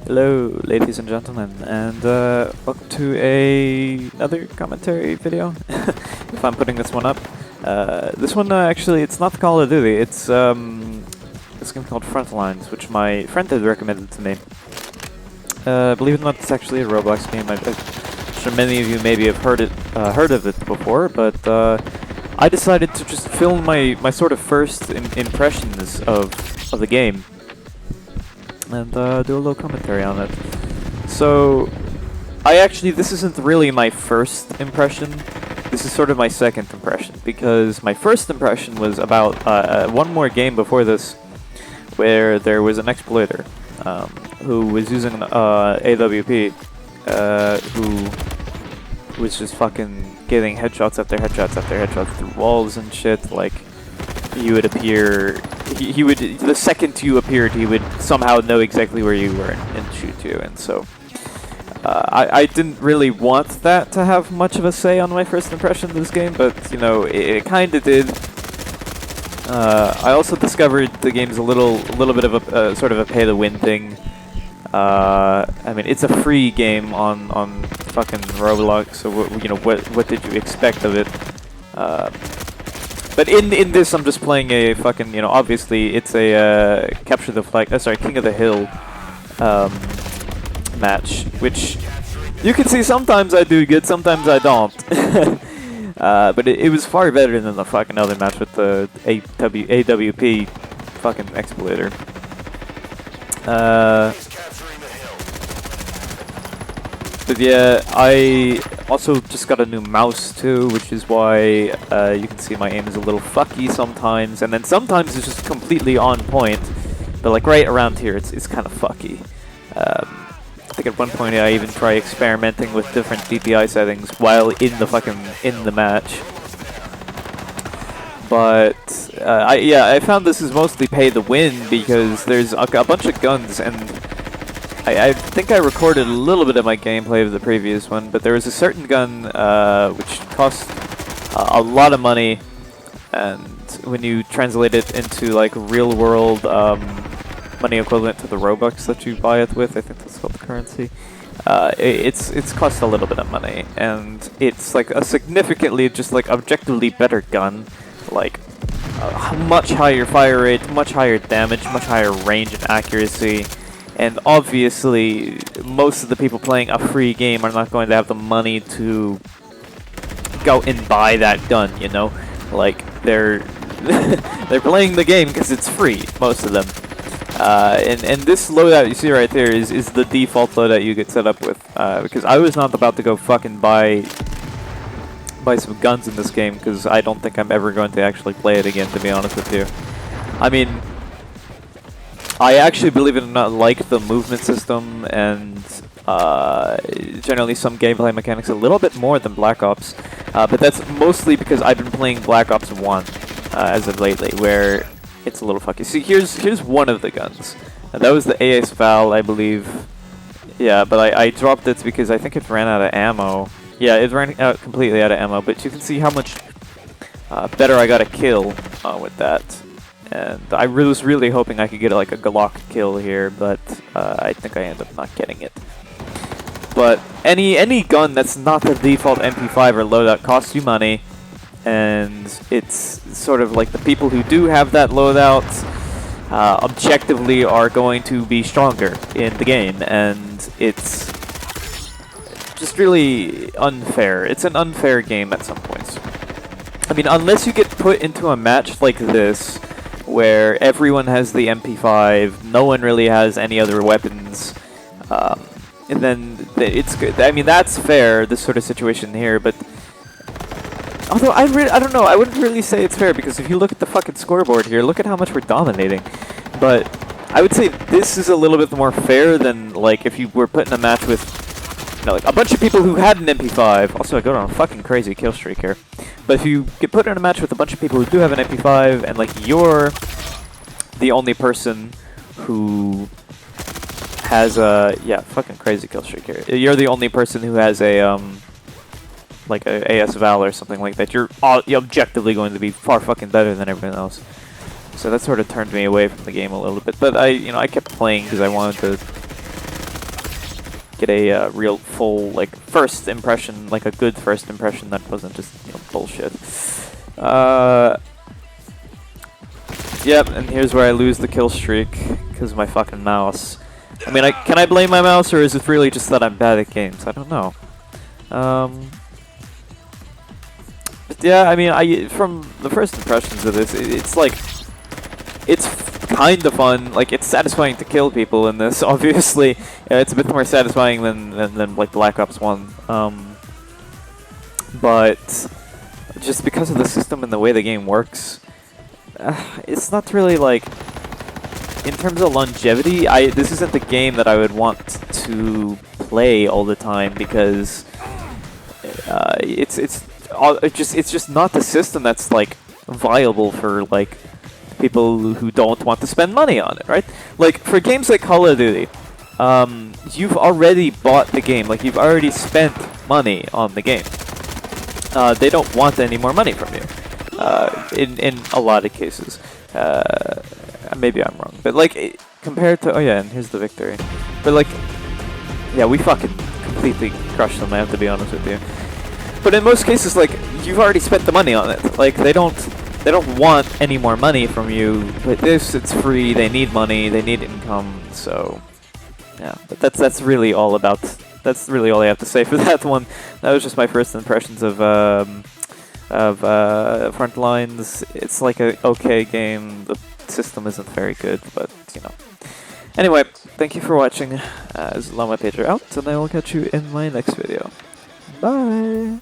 Hello, ladies and gentlemen, and welcome to another commentary video. If I'm putting this one up, this one actually it's not Call of Duty. It's this game called Frontlines, which my friend had recommended to me. Believe it or not, it's actually a Roblox game. I'm sure many of you maybe have heard of it before, but I decided to just film my sort of first impressions of the game. And do a little commentary on it. So, this isn't really my first impression. This is sort of my second impression, because my first impression was about one more game before this, where there was an exploiter who was using an AWP, who was just fucking getting headshots after headshots after headshots through walls and shit. Like, he would appear. He would, the second you appeared, he would somehow know exactly where you were and shoot you, and so I didn't really want that to have much of a say on my first impression of this game, but you know, it kind of did. I also discovered the game's a little bit of a sort of a pay-to-win thing. I mean, it's a free game on fucking Roblox, so what did you expect of it? But in this, I'm just playing a fucking, obviously it's a capture the flag, King of the Hill match, which you can see sometimes I do good, sometimes I don't. But it was far better than the fucking other match with the AWP fucking exploiter. But yeah, I also just got a new mouse too, which is why you can see my aim is a little fucky sometimes, and then sometimes it's just completely on point. But like right around here, it's kind of fucky. I think at one point I even try experimenting with different DPI settings while in the match. But I found this is mostly pay to win because there's a bunch of guns, and I think I recorded a little bit of my gameplay of the previous one, but there was a certain gun which cost a lot of money, and when you translate it into like real world money equivalent to the Robux that you buy it with, I think that's called the currency, it's cost a little bit of money, and it's like a significantly just like objectively better gun, like much higher fire rate, much higher damage, much higher range and accuracy. And obviously, most of the people playing a free game are not going to have the money to go and buy that gun, you know? Like, they're they're playing the game because it's free, most of them. And this loadout you see right there is the default loadout you get set up with. Because I was not about to go fucking buy some guns in this game, because I don't think I'm ever going to actually play it again, to be honest with you. I mean, I actually, believe it or not, like the movement system and generally some gameplay mechanics a little bit more than Black Ops, but that's mostly because I've been playing Black Ops 1 as of lately, where it's a little fucky. See, here's one of the guns. That was the AS Val, I believe. Yeah, but I dropped it because I think it ran out of ammo. Yeah, it ran out completely out of ammo, but you can see how much better I got a kill with that. And I was really hoping I could get like a Glock kill here, but I think I ended up not getting it. But any gun that's not the default MP5 or loadout costs you money, and it's sort of like the people who do have that loadout objectively are going to be stronger in the game, and it's just really unfair. It's an unfair game at some points. I mean, unless you get put into a match like this, where everyone has the MP5, no one really has any other weapons, and then it's good. I mean, that's fair, this sort of situation here, but although I don't know, I wouldn't really say it's fair, because if you look at the fucking scoreboard here, look at how much we're dominating. But I would say this is a little bit more fair than like if you were put in a match with, like a bunch of people who had an MP5. Also, I go on a fucking crazy kill streak here. But if you get put in a match with a bunch of people who do have an MP5, and like you're the only person who has a fucking crazy kill streak here. You're the only person who has a like a AS Val or something like that. You're objectively going to be far fucking better than everyone else. So that sort of turned me away from the game a little bit. But I kept playing because I wanted to get a real full like first impression, like a good first impression that wasn't just bullshit. Yep, and here's where I lose the kill streak because of my fucking mouse. I mean, can I blame my mouse, or is it really just that I'm bad at games? I don't know. But yeah, I mean, from the first impressions of this, it's like, it's kind of fun. Like, it's satisfying to kill people in this. Obviously, it's a bit more satisfying than like Black Ops 1. But just because of the system and the way the game works, it's not really like, in terms of longevity, this isn't the game that I would want to play all the time because it's just not the system that's like viable for like people who don't want to spend money on it, right? Like for games like Call of Duty, you've already bought the game, like you've already spent money on the game. They don't want any more money from you. In a lot of cases. Maybe I'm wrong, but like compared to, oh yeah, and here's the victory. But like, yeah, we fucking completely crushed them, I have to be honest with you. But in most cases, like, you've already spent the money on it. Like, they don't want any more money from you. But this, it's free, they need money, they need income, so yeah. But that's really all about, that's really all I have to say for that one. That was just my first impressions of Frontlines. It's like a okay game. The system isn't very good, but Anyway, thank you for watching. This is Llama Pager out, and I will catch you in my next video. Bye!